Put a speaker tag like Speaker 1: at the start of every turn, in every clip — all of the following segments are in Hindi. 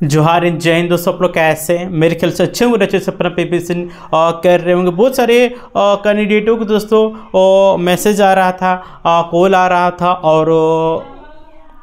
Speaker 1: जोहार इन जय हिंद दोस्तों, आप लोग कैसे हैं? मेरे ख्याल से अच्छे होंगे, अच्छे से अपना प्रिपरेशन कर रहे होंगे। बहुत सारे कैंडिडेटों को दोस्तों मैसेज आ रहा था, कॉल आ रहा था और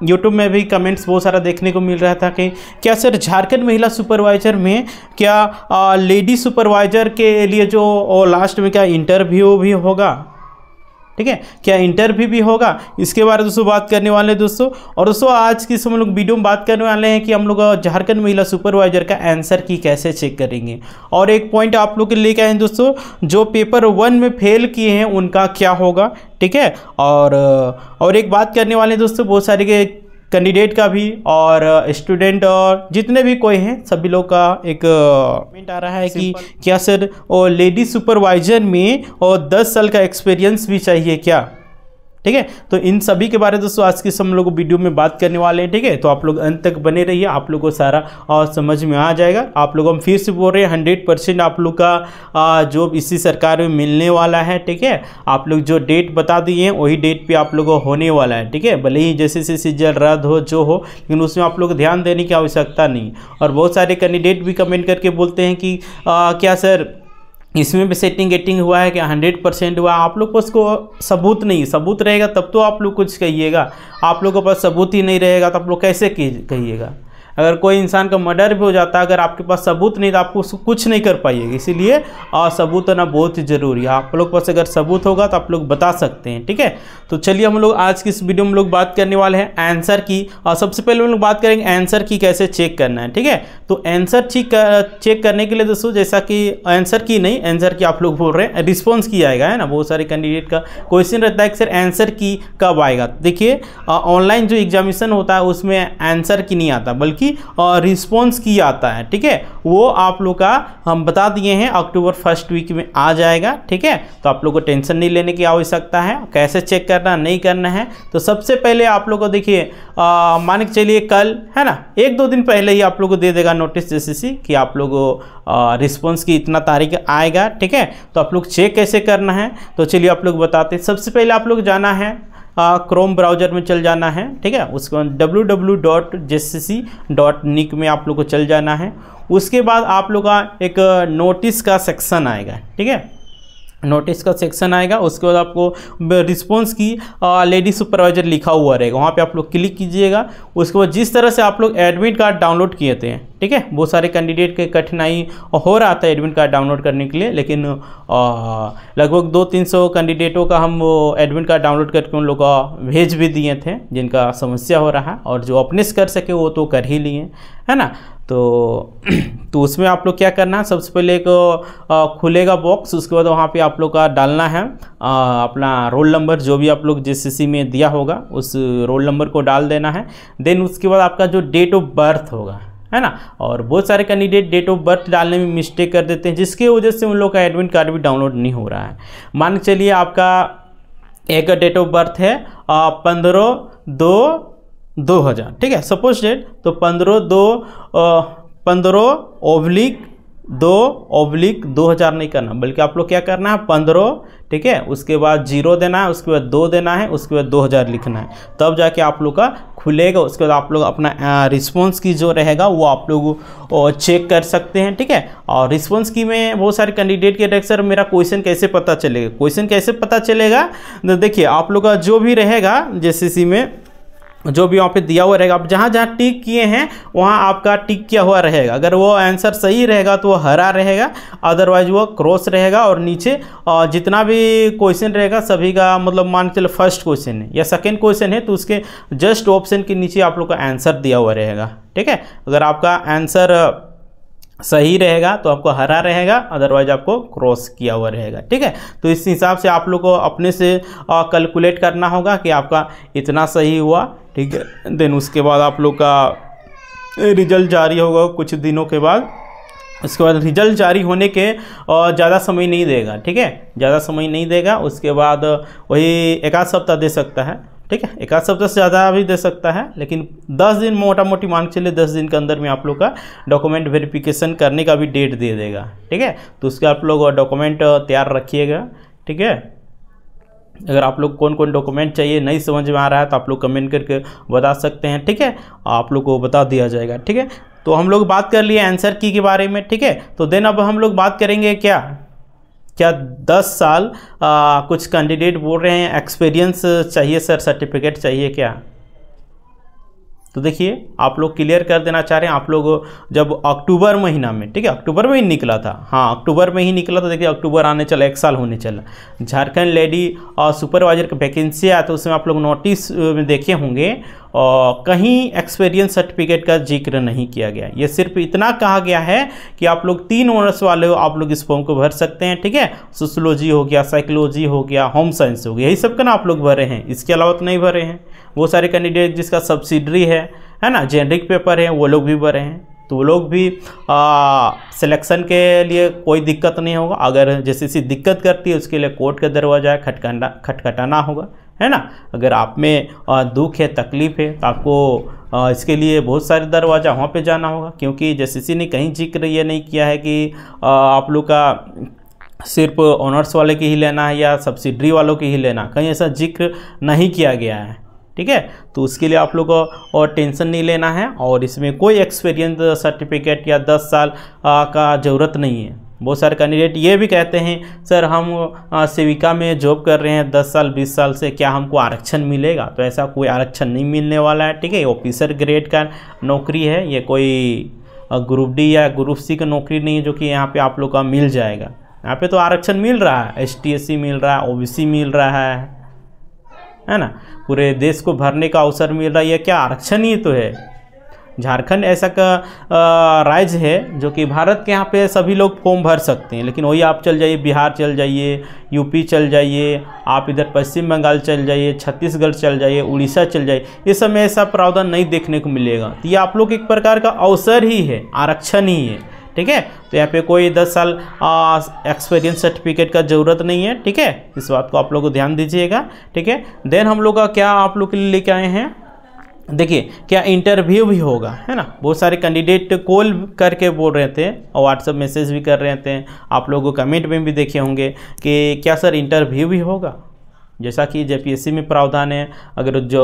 Speaker 1: यूट्यूब में भी कमेंट्स बहुत सारा देखने को मिल रहा था कि क्या सर झारखंड महिला सुपरवाइज़र में क्या लेडी सुपरवाइज़र के लिए जो लास्ट में क्या इंटरव्यू भी होगा, ठीक है, क्या इंटरव्यू भी होगा, इसके बारे में दोस्तों बात करने वाले हैं दोस्तों। और दोस्तों आज की हम लोग वीडियो में बात करने वाले हैं कि हम लोग झारखंड महिला सुपरवाइजर का आंसर की कैसे चेक करेंगे। और एक पॉइंट आप लोग के लेके आए हैं दोस्तों, जो पेपर 1 में फेल किए हैं उनका क्या होगा, ठीक है। और एक बात करने वाले हैं दोस्तों, बहुत सारे के कैंडिडेट का भी और स्टूडेंट और जितने भी कोई हैं सभी लोग का एक कमेंट आ रहा है कि क्या सर और लेडी सुपरवाइजर में और 10 साल का एक्सपीरियंस भी चाहिए क्या, ठीक है। तो इन सभी के बारे में दोस्तों आज की हम लोग वीडियो में बात करने वाले हैं, ठीक है। तो आप लोग अंत तक बने रहिए, आप लोग को सारा और समझ में आ जाएगा। आप लोग हम फिर से बोल रहे हैं 100% आप लोग का जॉब इसी सरकार में मिलने वाला है, ठीक है। आप लोग जो डेट बता दिए हैं वही डेट पे आप लोगों को होने वाला है, ठीक है। भले ही जैसे सीजन रद्द हो जो हो, लेकिन उसमें आप लोग ध्यान देने की आवश्यकता नहीं। और बहुत सारे कैंडिडेट भी कमेंट करके बोलते हैं कि क्या सर इसमें भी सेटिंग गेटिंग हुआ है क्या, 100% हुआ। आप लोग को उसको सबूत नहीं, सबूत रहेगा तब तो आप लोग कुछ कहिएगा। आप लोगों के पास सबूत ही नहीं रहेगा तो आप लोग कैसे कहिएगा। अगर कोई इंसान का मर्डर भी हो जाता है, अगर आपके पास सबूत नहीं तो आपको कुछ नहीं कर पाइएगा। इसीलिए सबूत होना बहुत ही ज़रूरी है। आप लोग के पास अगर सबूत होगा तो आप लोग बता सकते हैं, ठीक है। तो चलिए हम लोग आज की इस वीडियो में लोग बात करने वाले हैं आंसर की। और सबसे पहले हम लोग बात करेंगे आंसर की कैसे चेक करना है, ठीक है। तो आंसर चेक करने के लिए दोस्तों, जैसा कि आंसर की नहीं, आंसर की आप लोग बोल रहे हैं, रिस्पॉन्स की आएगा, है ना। बहुत सारे कैंडिडेट का क्वेश्चन रहता है कि सर आंसर की कब आएगा। देखिए ऑनलाइन जो एग्जामिनेशन होता है उसमें आंसर की नहीं आता, बल्कि रिस्पॉन्स की आता है, ठीक है। वो आप लोग का हम बता दिए हैं अक्टूबर 1st वीक में आ जाएगा, ठीक है। तो आप लोग को टेंशन नहीं लेने की आवश्यकता है। कैसे चेक करना नहीं करना है, तो सबसे पहले आप लोग को देखिए मान के चलिए कल, है ना, 1-2 दिन पहले ही आप लोग को दे देगा नोटिस जेसीसी कि आप लोग रिस्पॉन्स की इतना तारीख आएगा, ठीक है। तो आप लोग चेक कैसे करना है, तो चलिए आप लोग बताते हैं। सबसे पहले आप लोग जाना है क्रोम ब्राउज़र में चल जाना है, ठीक है। उसके बाद www.jcc.nic में आप लोग को चल जाना है। उसके बाद आप लोग का एक नोटिस का सेक्शन आएगा, ठीक है, नोटिस का सेक्शन आएगा। उसके बाद आपको रिस्पॉन्स की लेडी सुपरवाइजर लिखा हुआ रहेगा, वहाँ पे आप लोग क्लिक कीजिएगा। उसके बाद जिस तरह से आप लोग एडमिट कार्ड डाउनलोड किए थे, ठीक है, बहुत सारे कैंडिडेट के कठिनाई हो रहा था एडमिट कार्ड डाउनलोड करने के लिए, लेकिन लगभग 200-300 कैंडिडेटों का हम वो एडमिट कार्ड डाउनलोड करके उन लोग का भेज भी दिए थे जिनका समस्या हो रहा है, और जो अपने से कर सके वो तो कर ही लिए, है ना। तो उसमें आप लोग क्या करना है, सबसे पहले एक खुलेगा बॉक्स। उसके बाद वहाँ पे आप लोग का डालना है अपना रोल नंबर, जो भी आप लोग जेसीसी में दिया होगा उस रोल नंबर को डाल देना है। देन उसके बाद आपका जो डेट ऑफ बर्थ होगा, है ना। और बहुत सारे कैंडिडेट डेट ऑफ बर्थ डालने में मिस्टेक कर देते हैं, जिसकी वजह से उन लोग का एडमिट कार्ड भी डाउनलोड नहीं हो रहा है। मान के चलिए आपका एक डेट ऑफ बर्थ है 15/2/2000, ठीक है, सपोज डेट। तो 15/2/2000 नहीं करना, बल्कि आप लोग क्या करना है 15, ठीक है, उसके बाद 0 देना है, उसके बाद 2 देना है, उसके बाद 2000 लिखना है, तब जाके आप लोग का खुलेगा। उसके बाद आप लोग अपना रिस्पॉन्स की जो रहेगा वो आप लोग चेक कर सकते हैं, ठीक है। और रिस्पॉन्स की में बहुत सारे कैंडिडेट के सर मेरा क्वेश्चन कैसे पता चलेगा, क्वेश्चन कैसे पता चलेगा। देखिए आप लोग का जो भी रहेगा जेसीसी में जो भी वहाँ पे दिया हुआ रहेगा, आप जहाँ जहाँ टिक किए हैं वहाँ आपका टिक किया हुआ रहेगा। अगर वो आंसर सही रहेगा तो वो हरा रहेगा, अदरवाइज वो क्रॉस रहेगा। और नीचे जितना भी क्वेश्चन रहेगा सभी का मतलब मान के चलो फर्स्ट क्वेश्चन है या सेकंड क्वेश्चन है तो उसके जस्ट ऑप्शन के नीचे आप लोग का आंसर दिया हुआ रहेगा, ठीक है। अगर आपका आंसर सही रहेगा तो आपको हरा रहेगा, अदरवाइज आपको क्रॉस किया हुआ रहेगा, ठीक है। तो इस हिसाब से आप लोग को अपने से कैलकुलेट करना होगा कि आपका इतना सही हुआ, ठीक है। देन उसके बाद आप लोग का रिजल्ट जारी होगा कुछ दिनों के बाद। उसके बाद रिजल्ट जारी होने के ज़्यादा समय नहीं देगा, ठीक है, ज़्यादा समय नहीं देगा। उसके बाद वही 1-8 सप्ताह दे सकता है, ठीक है, 1-8 सप्ताह से ज़्यादा भी दे सकता है, लेकिन 10 दिन मोटा मोटी मान के चलिए 10 दिन के अंदर में आप लोग का डॉक्यूमेंट वेरिफिकेशन करने का भी डेट दे देगा, ठीक है। तो उसके आप लोग डॉक्यूमेंट तैयार रखिएगा, ठीक है। अगर आप लोग कौन कौन डॉक्यूमेंट चाहिए नहीं समझ में आ रहा है तो आप लोग कमेंट करके बता सकते हैं, ठीक है, आप लोग को बता दिया जाएगा, ठीक है। तो हम लोग बात कर लिए आंसर की के बारे में, ठीक है। तो देन अब हम लोग बात करेंगे क्या 10 साल कुछ कैंडिडेट बोल रहे हैं एक्सपीरियंस चाहिए सर, सर्टिफिकेट चाहिए क्या। तो देखिए आप लोग क्लियर कर देना चाह रहे हैं, आप लोग जब अक्टूबर महीना में, ठीक है, अक्टूबर में ही निकला था, हाँ अक्टूबर में ही निकला था। देखिए अक्टूबर आने चला, 1 साल होने चला। झारखंड लेडी सुपरवाइजर का वैकेंसी आया तो उसमें आप लोग नोटिस में देखे होंगे और कहीं एक्सपीरियंस सर्टिफिकेट का जिक्र नहीं किया गया। ये सिर्फ इतना कहा गया है कि आप लोग 3 ऑनर्स वाले हो, आप लोग इस फॉर्म को भर सकते हैं, ठीक है। सोशियोलॉजी हो गया, साइकोलॉजी हो गया, होम साइंस हो गया, यही सब का ना आप लोग भरे हैं, इसके अलावा तो नहीं भरे हैं। वो सारे कैंडिडेट जिसका सब्सिडरी है ना, जेनरिक पेपर है, वो लोग भी भरे हैं। तो वो लोग भी सिलेक्शन के लिए कोई दिक्कत नहीं होगा। अगर जैसे दिक्कत करती है उसके लिए कोर्ट का दरवाजा खटखटाना होगा, है ना। अगर आप में दुख है, तकलीफ है, तो आपको इसके लिए बहुत सारे दरवाज़ा वहाँ पे जाना होगा, क्योंकि जैसे ने कहीं जिक्र ये नहीं किया है कि आप लोग का सिर्फ ऑनर्स वाले की ही लेना है या सब्सिडरी वालों की ही लेना, कहीं ऐसा जिक्र नहीं किया गया है, ठीक है। तो उसके लिए आप लोग को और टेंशन नहीं लेना है, और इसमें कोई एक्सपीरियंस सर्टिफिकेट या 10 साल का ज़रूरत नहीं है। बहुत सारे कैंडिडेट ये भी कहते हैं सर हम सेविका में जॉब कर रहे हैं 10 साल 20 साल से, क्या हमको आरक्षण मिलेगा। तो ऐसा कोई आरक्षण नहीं मिलने वाला है, ठीक है। ऑफिसर ग्रेड का नौकरी है, ये कोई ग्रुप डी या ग्रुप सी का नौकरी नहीं है जो कि यहाँ पे आप लोग का मिल जाएगा। यहाँ पे तो आरक्षण मिल रहा है, ST/SC मिल रहा है, OBC मिल रहा है ना, पूरे देश को भरने का अवसर मिल रहा है। ये क्या आरक्षण ही तो है। झारखंड ऐसा का राज्य है जो कि भारत के यहाँ पे सभी लोग फॉर्म भर सकते हैं, लेकिन वही आप चल जाइए बिहार चल जाइए, यूपी चल जाइए, आप इधर पश्चिम बंगाल चल जाइए, छत्तीसगढ़ चल जाइए, उड़ीसा चल जाइए, ये सब में ऐसा प्रावधान नहीं देखने को मिलेगा। तो ये आप लोग एक प्रकार का अवसर ही है, आरक्षण ही है, ठीक है। तो यहाँ पे कोई 10 साल एक्सपीरियंस सर्टिफिकेट का ज़रूरत नहीं है, ठीक है। इस बात को आप लोग को ध्यान दीजिएगा, ठीक है। देन हम लोग का क्या आप लोग के लिए लेके आए हैं, देखिए क्या इंटरव्यू भी होगा, है ना। बहुत सारे कैंडिडेट कॉल करके बोल रहे थे और व्हाट्सएप मैसेज भी कर रहे थे, आप लोगों कमेंट में भी देखे होंगे कि क्या सर इंटरव्यू भी होगा। जैसा कि JPSC में प्रावधान है, अगर जो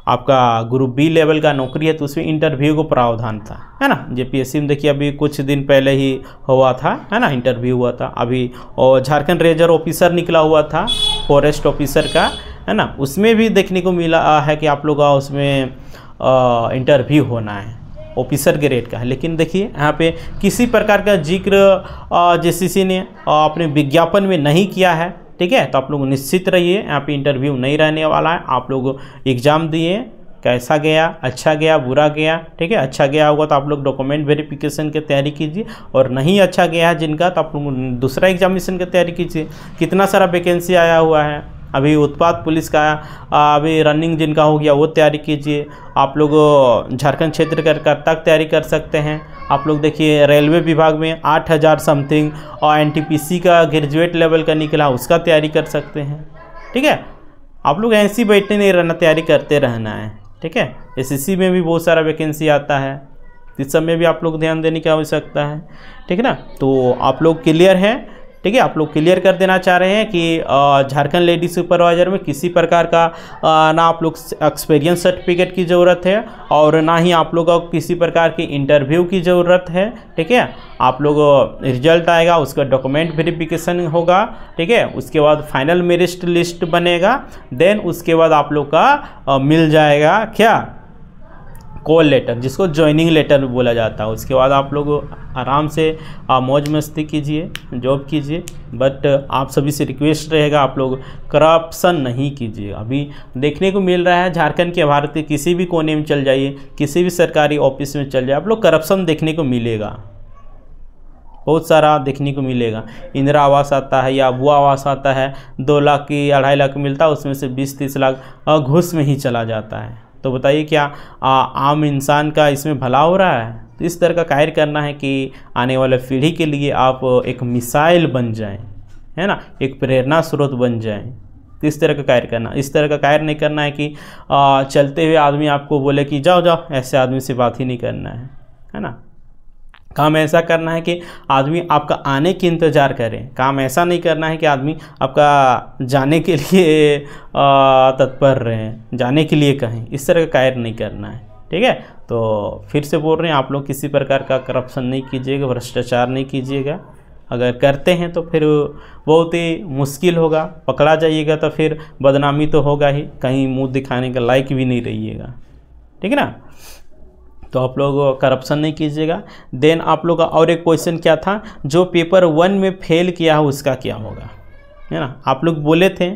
Speaker 1: आपका ग्रुप B लेवल का नौकरी है तो उसमें इंटरव्यू को प्रावधान था, है ना। JPSC में देखिए अभी कुछ दिन पहले ही हुआ था, है ना, इंटरव्यू हुआ था अभी। और झारखंड रेंजर ऑफिसर निकला हुआ था, फॉरेस्ट ऑफिसर का, है ना, उसमें भी देखने को मिला है कि आप लोग का उसमें इंटरव्यू होना है, ऑफिसर ग्रेड का है। लेकिन देखिए यहाँ पे किसी प्रकार का जिक्र JCC ने अपने विज्ञापन में नहीं किया है, ठीक है। तो आप लोग निश्चित रहिए, यहाँ पे इंटरव्यू नहीं रहने वाला है। आप लोग एग्ज़ाम दिए, कैसा गया, अच्छा गया, बुरा गया, ठीक है। अच्छा गया होगा तो आप लोग डॉक्यूमेंट वेरिफिकेशन की तैयारी कीजिए, और नहीं अच्छा गया है जिनका तो आप लोग दूसरा एग्जामिनेशन की तैयारी कीजिए। कितना सारा वैकेंसी आया हुआ है, अभी उत्पाद पुलिस का अभी रनिंग जिनका हो गया वो तैयारी कीजिए। आप लोग झारखंड क्षेत्र का तक तैयारी कर सकते हैं। आप लोग देखिए रेलवे विभाग में 8000 समथिंग और NTPC का ग्रेजुएट लेवल का निकला, उसका तैयारी कर सकते हैं, ठीक है। आप लोग ऐसे ही बैठे नहीं रहना, तैयारी करते रहना है, ठीक है। SSC में भी बहुत सारा वैकेंसी आता है, इस सब में भी आप लोग ध्यान देने की आवश्यकता है, ठीक है ना। तो आप लोग क्लियर है, ठीक है। आप लोग क्लियर कर देना चाह रहे हैं कि झारखंड लेडी सुपरवाइजर में किसी प्रकार का ना आप लोग एक्सपीरियंस सर्टिफिकेट की ज़रूरत है, और ना ही आप लोग को किसी प्रकार की इंटरव्यू की ज़रूरत है, ठीक है। आप लोग रिजल्ट आएगा, उसका डॉक्यूमेंट वेरिफिकेशन होगा, ठीक है। उसके बाद फाइनल मेरिट लिस्ट बनेगा, देन उसके बाद आप लोग का मिल जाएगा क्या, कॉल लेटर, जिसको ज्वाइनिंग लेटर बोला जाता है। उसके बाद आप लोग आराम से मौज मस्ती कीजिए, जॉब कीजिए, बट आप सभी से रिक्वेस्ट रहेगा आप लोग करप्शन नहीं कीजिए। अभी देखने को मिल रहा है झारखंड के, भारत के किसी भी कोने में चल जाइए, किसी भी सरकारी ऑफिस में चल जाए, आप लोग करप्शन देखने को मिलेगा, बहुत सारा देखने को मिलेगा। इंदिरा आवास आता है या वो आवास आता है, 2 लाख की 2.5 लाख मिलता है, उसमें से 20-30 लाख घूस में ही चला जाता है। तो बताइए क्या आम इंसान का इसमें भला हो रहा है। तो इस तरह का कार्य करना है कि आने वाले पीढ़ी के लिए आप एक मिसाइल बन जाएं, है ना, एक प्रेरणा स्रोत बन जाएं। तो इस तरह का कार्य करना, इस तरह का कार्य नहीं करना है कि चलते हुए आदमी आपको बोले कि जाओ जाओ, ऐसे आदमी से बात ही नहीं करना है ना। काम ऐसा करना है कि आदमी आपका आने की इंतज़ार करें। काम ऐसा नहीं करना है कि आदमी आपका जाने के लिए तत्पर रहें, जाने के लिए कहें। इस तरह का कार्य नहीं करना है, ठीक है। तो फिर से बोल रहे हैं, आप लोग किसी प्रकार का करप्शन नहीं कीजिएगा, भ्रष्टाचार नहीं कीजिएगा। अगर करते हैं तो फिर बहुत ही मुश्किल होगा, पकड़ा जाइएगा तो फिर बदनामी तो होगा ही, कहीं मुंह दिखाने का लायक भी नहीं रहिएगा, ठीक है ना। तो आप लोग करप्शन नहीं कीजिएगा। देन आप लोग का और एक क्वेश्चन क्या था, जो पेपर 1 में फेल किया है उसका क्या होगा, है ना। आप लोग बोले थे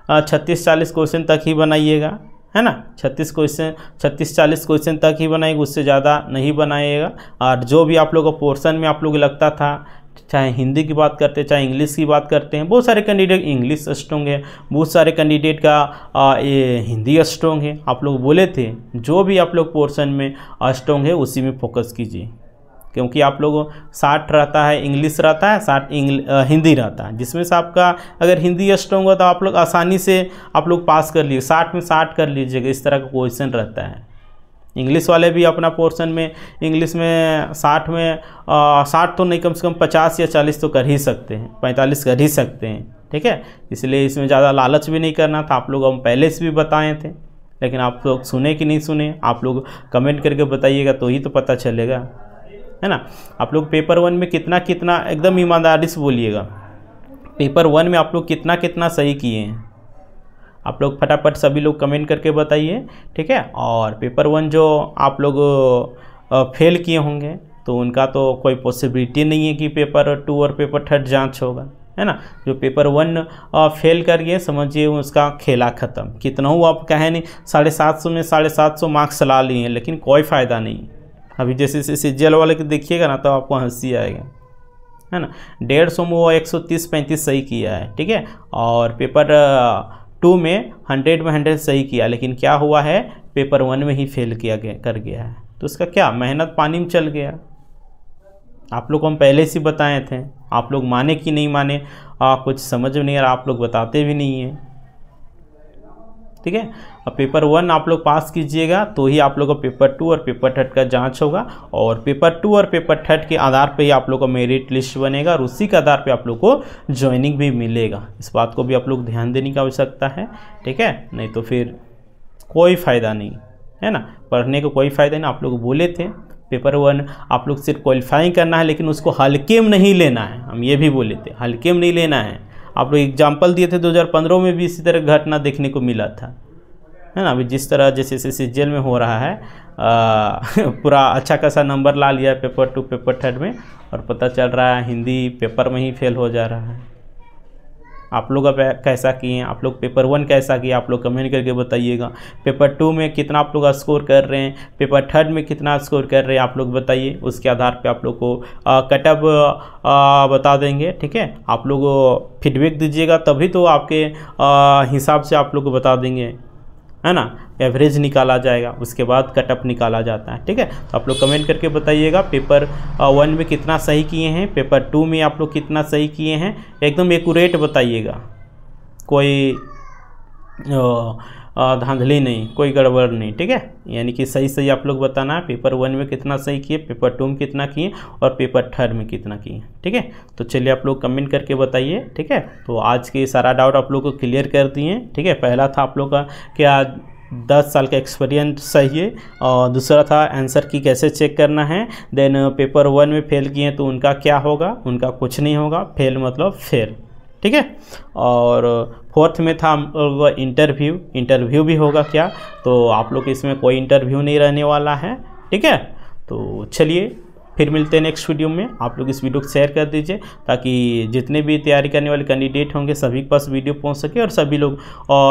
Speaker 1: 36-40 क्वेश्चन तक ही बनाइएगा, है ना। 36-40 क्वेश्चन तक ही बनाएगा, उससे ज़्यादा नहीं बनाइएगा। और जो भी आप लोगों को पोर्शन में आप लोग लगता था, चाहे हिंदी की बात करते हैं चाहे इंग्लिश की बात करते हैं, बहुत सारे कैंडिडेट इंग्लिश स्ट्रॉन्ग है, बहुत सारे कैंडिडेट का ये हिंदी स्ट्रॉन्ग है। आप लोग बोले थे जो भी आप लोग पोर्शन में स्ट्रॉन्ग है उसी में फोकस कीजिए, क्योंकि आप लोग 60 रहता है इंग्लिश रहता है, 60 हिंदी रहता है, जिसमें से आपका अगर हिंदी स्ट्रॉन्ग हो तो आप लोग आसानी से आप लोग पास कर लीजिए, 60 में 60 कर लीजिएगा, इस तरह का क्वेश्चन रहता है। इंग्लिश वाले भी अपना पोर्शन में इंग्लिश में 60 में 60 तो नहीं, कम से कम 50 या 40 तो कर ही सकते हैं, 45 कर ही सकते हैं, ठीक है। इसलिए इसमें ज़्यादा लालच भी नहीं करना था। आप लोग हम पहले से भी बताए थे, लेकिन आप लोग सुने कि नहीं सुने, आप लोग कमेंट करके बताइएगा तो ही तो पता चलेगा, है ना। आप लोग पेपर 1 में कितना कितना एकदम ईमानदारी से बोलिएगा, पेपर 1 में आप लोग कितना कितना सही किए हैं, आप लोग फटाफट सभी लोग कमेंट करके बताइए, ठीक है। और पेपर 1 जो आप लोग फेल किए होंगे तो उनका तो कोई पॉसिबिलिटी नहीं है कि पेपर 2 और पेपर 3 जांच होगा, है ना। जो पेपर 1 फेल करिए समझिए उसका खेला ख़त्म। कितना हो आप कहें नहीं 750 में 750 मार्क्स ला लिए, लेकिन कोई फ़ायदा नहीं। अभी जैसे सीजीएल वाले को देखिएगा ना तो आपको हंसी आएगा, है ना। 150 में वो 130-135 सही किया है, ठीक है। और पेपर 2 में 100 में 100 सही किया, लेकिन क्या हुआ है पेपर 1 में ही फेल कर गया है। तो उसका क्या, मेहनत पानी में चल गया। आप लोग को हम पहले से बताए थे, आप लोग माने कि नहीं माने कुछ समझ में नहीं आ रहा, आप लोग बताते भी नहीं हैं, ठीक है। अब पेपर 1 आप लोग पास कीजिएगा तो ही आप लोग को पेपर 2 और पेपर 3 का जांच होगा, और पेपर 2 और पेपर 3 के आधार पे ही आप लोग का मेरिट लिस्ट बनेगा, और उसी के आधार पे आप लोग को ज्वाइनिंग भी मिलेगा। इस बात को भी आप लोग ध्यान देने की आवश्यकता है, ठीक है। नहीं तो फिर कोई फ़ायदा नहीं, है ना, पढ़ने का कोई फ़ायदा नहीं। आप लोग बोले थे पेपर 1 आप लोग सिर्फ क्वालिफाइंग करना है, लेकिन उसको हल्के में नहीं लेना है, हम ये भी बोले थे हल्के में नहीं लेना है। आप लोग एग्जाम्पल दिए थे 2015 में भी इसी तरह घटना देखने को मिला था, है ना। अभी जिस तरह जैसे सीजीएल में हो रहा है पूरा अच्छा खासा नंबर ला लिया पेपर 2 पेपर 3 में, और पता चल रहा है हिंदी पेपर में ही फेल हो जा रहा है। आप लोग अब कैसा किए, आप लोग पेपर 1 कैसा किए, आप लोग कमेंट करके बताइएगा। पेपर 2 में कितना आप लोग स्कोर कर रहे हैं, पेपर 3 में कितना स्कोर कर रहे हैं, आप लोग बताइए। उसके आधार पे आप लोग को कटअप बता देंगे, ठीक है। आप लोग फीडबैक दीजिएगा तभी तो आपके हिसाब से आप लोग को बता देंगे, है ना। एवरेज निकाला जाएगा, उसके बाद कटअप निकाला जाता है, ठीक है। तो आप लोग कमेंट करके बताइएगा पेपर 1 में कितना सही किए हैं, पेपर 2 में आप लोग कितना सही किए हैं, एकदम एक्यूरेट बताइएगा, कोई धांधली नहीं, कोई गड़बड़ नहीं, ठीक है। यानी कि सही सही आप लोग बताना है, पेपर 1 में कितना सही किए, पेपर 2 में कितना किए, और पेपर 3 में कितना किए, ठीक है। तो चलिए आप लोग कमेंट करके बताइए, ठीक है। तो आज के सारा डाउट आप लोग को क्लियर कर दिए, ठीक है। पहला था आप लोग का क्या 10 साल का एक्सपीरियंस सही है, और दूसरा था आंसर की कैसे चेक करना है। देन पेपर 1 में फेल किए तो उनका क्या होगा, उनका कुछ नहीं होगा, फेल मतलब फेल, ठीक है। और 4th में था हम लोग इंटरव्यू भी होगा क्या, तो आप लोग इसमें कोई इंटरव्यू नहीं रहने वाला है, ठीक है। तो चलिए फिर मिलते हैं नेक्स्ट वीडियो में। आप लोग इस वीडियो को शेयर कर दीजिए ताकि जितने भी तैयारी करने वाले कैंडिडेट होंगे सभी के पास वीडियो पहुंच सके और सभी लोग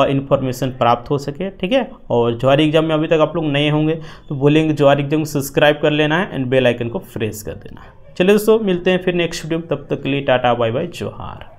Speaker 1: इन्फॉर्मेशन प्राप्त हो सके, ठीक है। और ज्वारी एग्जाम में अभी तक आप लोग नए होंगे तो बोलेंगे ज्वारी एग्जाम को सब्सक्राइब कर लेना है एंड बेल आइकन को प्रेस कर देना है। चलिए दोस्तों मिलते हैं फिर नेक्स्ट वीडियो में, तब तक के लिए टाटा बाय बाय जोहार।